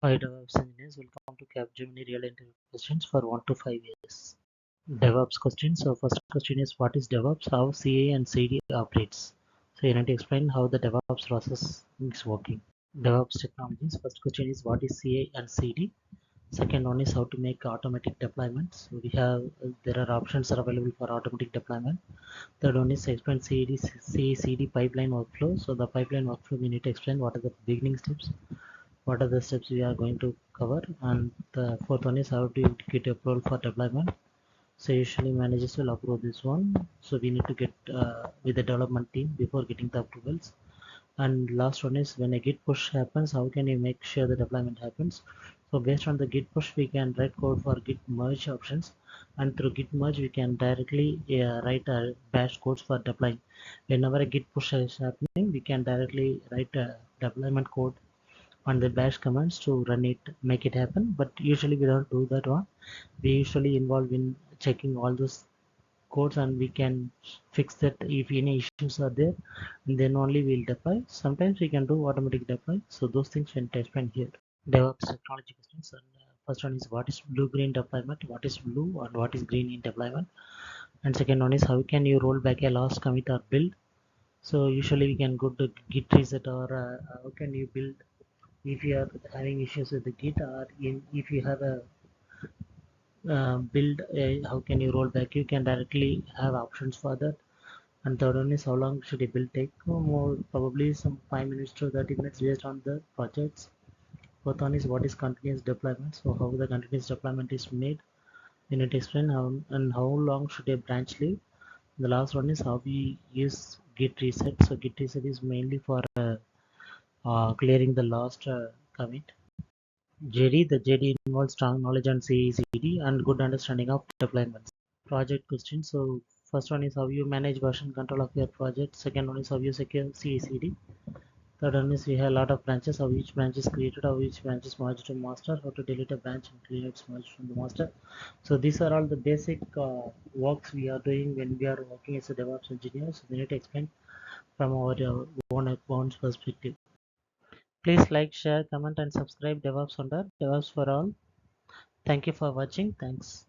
Hi DevOps engineers, welcome to Capgemini real interview questions for 1 to 5 years. DevOps questions. So first question is what is DevOps, how CA and CD operates. So you need to explain how the DevOps process is working. DevOps technologies. First question is what is CA and CD. Second one is how to make automatic deployments. So we have there are options are available for automatic deployment. Third one is explain CD pipeline workflow. So the pipeline workflow we need to explain what are the beginning steps, what are the steps we are going to cover, and the fourth one is how to get approval for deployment. So usually managers will approve this one, so we need to get with the development team before getting the approvals. And last one is when a git push happens, how can you make sure the deployment happens. So based on the git push we can write code for git merge options, and through git merge we can directly write bash codes for deploying. Whenever a git push is happening, we can directly write a deployment code on the bash commands to run it, make it happen. But usually we don't do that one. We usually involve in checking all those codes, and we can fix that if any issues are there, and then only we'll deploy. Sometimes we can do automatic deploy. So those things when explain here. DevOps technology questions. And first one is what is blue green deployment, what is blue and what is green in deployment. And second one is how can you roll back a lost commit or build. So usually we can go to git reset, or how can you build if you are having issues with the git, or if you have a build, how can you roll back. You can directly have options for that. And third one is how long should a build take. More probably some 5 minutes to 30 minutes based on the projects. Fourth one is what is continuous deployment, so how the continuous deployment is made. You need to explain how and how long should a branch live. The last one is how we use git reset. So git reset is mainly for clearing the last commit. JD. The JD involves strong knowledge on CE/CD and good understanding of deployments. Project questions. So first one is how you manage version control of your project. Second one is how you secure CE/CD. Third one is we have a lot of branches, how each branch is created, how each branch is merged to master, how to delete a branch and clear its merged from the master. So these are all the basic works we are doing when we are working as a DevOps engineer. So we need to explain from our own perspective. Please like, share, comment and subscribe DevOps Wonder, DevOps for all. Thank you for watching. Thanks.